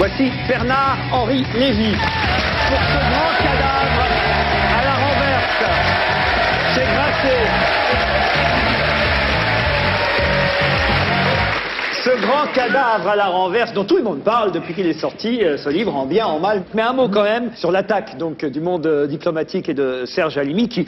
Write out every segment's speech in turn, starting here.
Voici Bernard-Henri Lévy pour ce grand cadavre à la renverse. C'est Grasset. Ce grand cadavre à la renverse dont tout le monde parle depuis qu'il est sorti, ce livre, en bien, en mal. Mais un mot quand même sur l'attaque donc du monde diplomatique et de Serge Halimi qui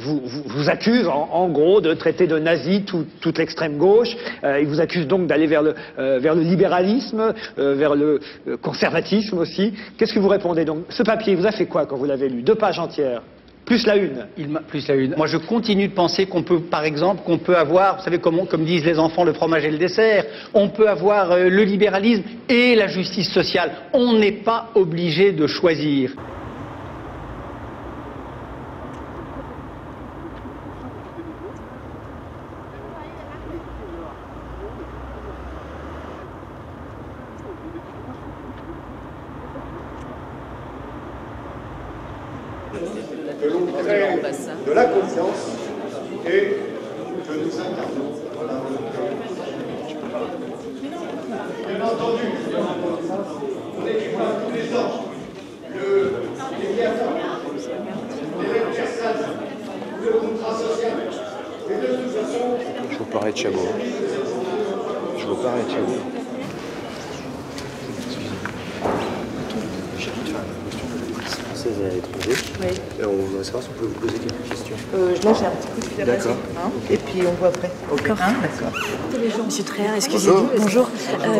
vous accuse en gros de traiter de nazi toute l'extrême gauche. Il vous accuse donc d'aller vers le libéralisme, vers le conservatisme aussi. Qu'est-ce que vous répondez donc? Ce papier vous a fait quoi quand vous l'avez lu? 2 pages entières. Plus la une. Plus la une. Moi, je continue de penser qu'on peut, par exemple, qu'on peut avoir, vous savez, comme disent les enfants, le fromage et le dessert. On peut avoir le libéralisme et la justice sociale. On n'est pas obligé de choisir. Que l'on crée de la confiance et que nous incarnons la volonté. Bien entendu, on équipera tous les ans les médiateurs, les personnes, le contrat social. Et de toute façon... Je vous parais de Chabot. Je vous parais de Chabot. À l'étranger. Oui. On voudrait savoir si on peut vous poser quelques questions. Là, j'ai un petit coup de fil à passer. Hein, et puis on voit après. D'accord. Hein, d'accord. Monsieur Tréhard, excusez-moi. Bonjour.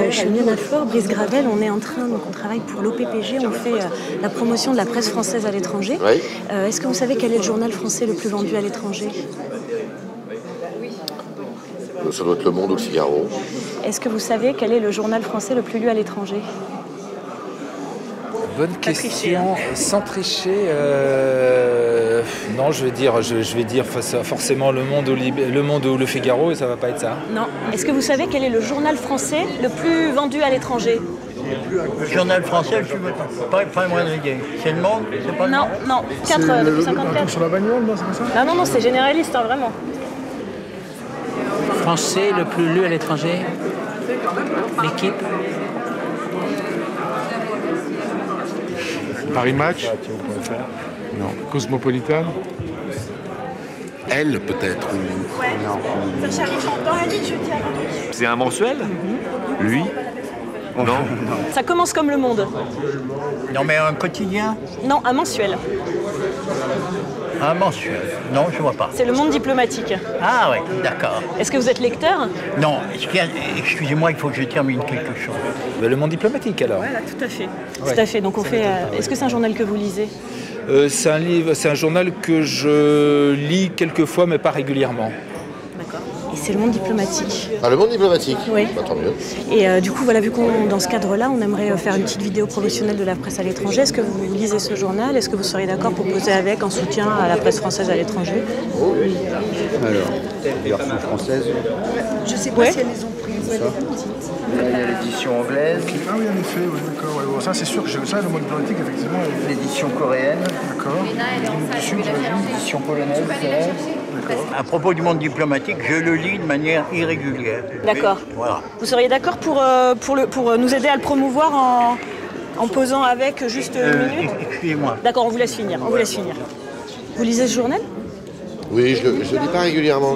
Je suis Miana Faure, Brice Gravel. On est en train, donc on travaille pour l'OPPG. On fait la promotion de la presse française à l'étranger. Oui. Est-ce que vous savez quel est le journal français le plus vendu à l'étranger? Ça doit être Le Monde ou Le Figaro. Est-ce que vous savez quel est le journal français le plus lu à l'étranger? Bonne question. Sans tricher, non, je vais dire forcément Le Monde ou Le Figaro, et ça va pas être ça. Non. Est-ce que vous savez quel est le journal français le plus vendu à l'étranger? Le journal français, je suis pas moins rigué. C'est Le Monde? C'est pas Le Monde? Non, 4 depuis 54. Sur la bagnole, non, c'est pas ça? Non, c'est généraliste, hein, vraiment. Français le plus lu à l'étranger? L'équipe? Paris Match? Non. Cosmopolitan? Elle, peut-être. Non. C'est un mensuel? Lui? Non. Ça commence comme Le Monde. Non, mais un quotidien? Non, un mensuel. Un mensuel? Non, je vois pas. C'est Le Monde diplomatique. Ah oui, d'accord. Est-ce que vous êtes lecteur? Non, excusez-moi, il faut que je termine quelque chose. Le Monde diplomatique, alors. Voilà, tout à fait. Ouais. Tout à fait. Donc on fait. Est-ce que c'est un journal que vous lisez? C'est un journal que je lis quelquefois, mais pas régulièrement. D'accord. Et c'est Le Monde diplomatique. Ah, Le Monde diplomatique? Oui. Bah, tant mieux. Et du coup, voilà, vu qu'on dans ce cadre-là, on aimerait faire une petite vidéo promotionnelle de la presse à l'étranger. Est-ce que vous lisez ce journal? Est-ce que vous seriez d'accord pour poser avec en soutien à la presse française à l'étranger? Oui. Alors, version française. Je sais pas si elles les ont prises. Il y a l'édition anglaise, Ah oui, en effet, oui, d'accord. Ouais. Bon, ça, c'est sûr que j'ai ça, Le Monde diplomatique, effectivement. l'édition coréenne, D'accord. l'édition polonaise. À propos du monde diplomatique, je le lis de manière irrégulière. D'accord. Voilà. Vous seriez d'accord pour nous aider à le promouvoir en posant avec juste une minute? Excusez-moi. D'accord, on vous laisse finir. Vous lisez ce journal? Oui, je le lis pas régulièrement.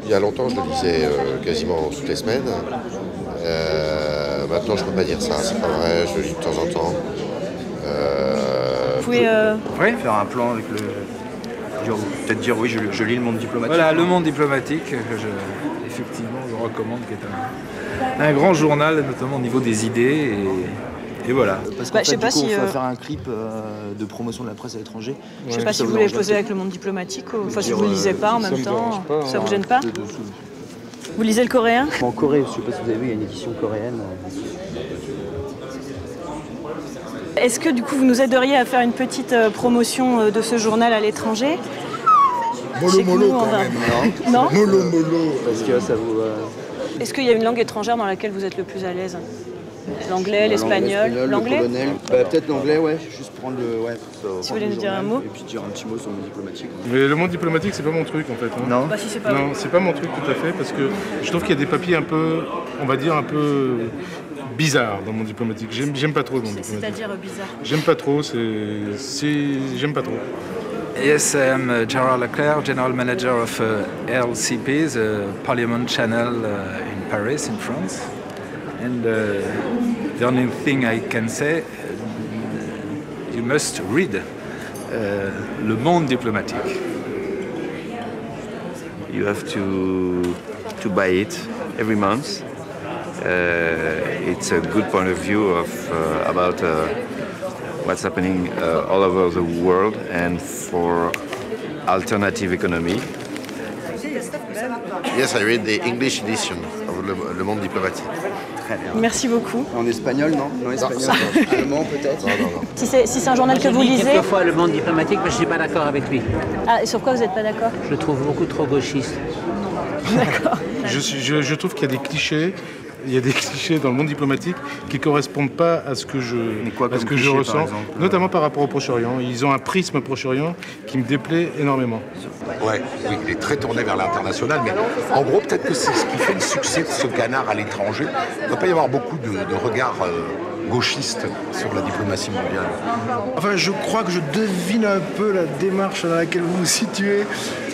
Il y a longtemps, je le lisais quasiment toutes les semaines. Maintenant, je peux pas dire ça. C'est pas vrai. Je le lis de temps en temps. Vous pouvez... Faire un plan avec le... Peut-être dire oui, je lis Le Monde diplomatique. Voilà, Le Monde diplomatique, que effectivement, je recommande, qui est un grand journal, notamment au niveau des idées. Et voilà. Parce qu'en je sais fait, pas du coup, si, on va faire un clip de promotion de la presse à l'étranger. Je sais pas si vous voulez poser avec Le Monde diplomatique, enfin si vous ne lisez pas en même temps, ça vous gêne pas? Vous lisez le coréen? En Corée, je sais pas si vous avez vu, il y a une édition coréenne. Est-ce que du coup vous nous aideriez à faire une petite promotion de ce journal à l'étranger? Mollo quand même. Non? Mollo. Parce que ça vous... Est-ce qu'il y a une langue étrangère dans laquelle vous êtes le plus à l'aise? L'anglais, l'espagnol, l'anglais? Peut-être l'anglais, ouais, juste prendre le... Ouais, si vous voulez nous dire un mot? Et puis dire un petit mot sur le monde diplomatique. Mais Le Monde diplomatique, c'est pas mon truc en fait. Hein. Non. Bah si c'est pas Non, c'est pas mon truc tout à fait, parce que je trouve qu'il y a des papiers un peu, on va dire un peu bizarre dans le monde diplomatique. J'aime pas trop le monde diplomatique. C'est-à-dire bizarre. J'aime pas trop, j'aime pas trop. Yes, I am Gerard Leclerc, General Manager of LCP, the Parliament Channel in Paris, in France. And the only thing I can say, you must read Le Monde Diplomatique. You have to buy it every month. It's a good point of view of about what's happening all over the world and for alternative economy. Yes, I read the English edition of Le Monde Diplomatique. Très bien. Merci beaucoup. En espagnol, non? Non, espagnol. Allemand, peut-être? Non. Si c'est un journal que vous lisez... Quelquefois Le Monde Diplomatique, mais je ne suis pas d'accord avec lui. Ah, et sur quoi vous n'êtes pas d'accord? Je le trouve beaucoup trop gauchiste. D'accord. Je trouve qu'il y a des clichés. Il y a des clichés dans le monde diplomatique qui ne correspondent pas à ce que je ressens, notamment par rapport au Proche-Orient. Ils ont un prisme Proche-Orient qui me déplaît énormément. Oui, il est très tourné vers l'international, mais en gros, peut-être que c'est ce qui fait le succès de ce canard à l'étranger. Il ne doit pas y avoir beaucoup de regards gauchistes sur la diplomatie mondiale. Enfin, je crois que je devine un peu la démarche dans laquelle vous vous situez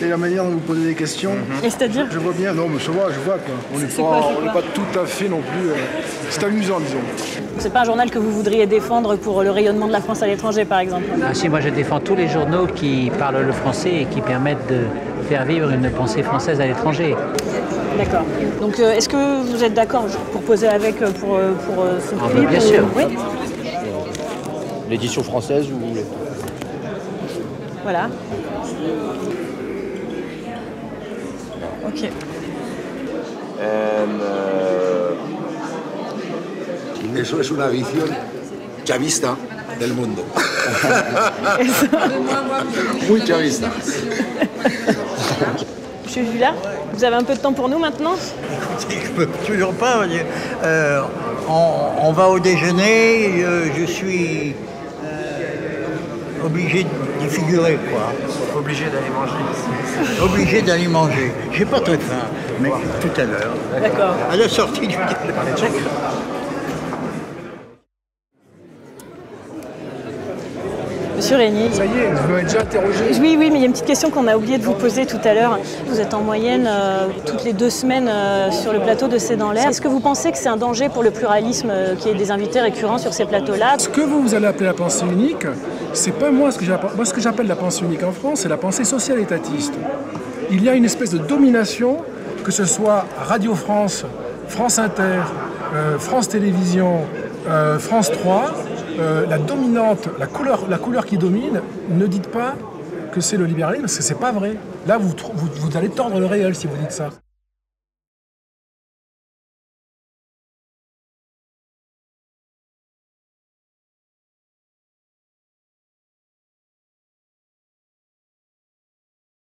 et la manière dont vous posez des questions. Et c'est-à-dire? Je vois bien, non, mais ça va, je vois quoi. On n'est pas tout à fait non plus. C'est amusant, disons. C'est pas un journal que vous voudriez défendre pour le rayonnement de la France à l'étranger, par exemple? Ah si, moi je défends tous les journaux qui parlent le français et qui permettent de faire vivre une pensée française à l'étranger. D'accord. Donc est-ce que vous êtes d'accord pour poser avec pour ce prix? Bien sûr. Oui. L'édition française ou... Voilà. Ok. Eso es una visión chavista del mundo. Muy chavista. Monsieur Villard, vous avez un peu de temps pour nous maintenant? Je peux toujours pas. On va au déjeuner, je suis obligé d'y figurer, quoi. Obligé d'aller manger. Obligé d'aller manger. J'ai pas très faim, mais tout à l'heure. D'accord. À la sortie du déjeuner. Monsieur Régnier. Ça y est, vous m'avez déjà interrogé. Oui, mais il y a une petite question qu'on a oublié de vous poser tout à l'heure. Vous êtes en moyenne toutes les 2 semaines sur le plateau de C'est dans l'air. Est-ce que vous pensez que c'est un danger pour le pluralisme qu'il y ait des invités récurrents sur ces plateaux-là? Ce que vous allez appeler la pensée unique, c'est pas moi ce que j'appelle la pensée unique en France, c'est la pensée sociale étatiste. Il y a une espèce de domination, que ce soit Radio France, France Inter, France Télévisions, France 3, la dominante, la couleur qui domine, ne dites pas que c'est le libéralisme, parce que c'est pas vrai. Là, vous allez tordre le réel si vous dites ça.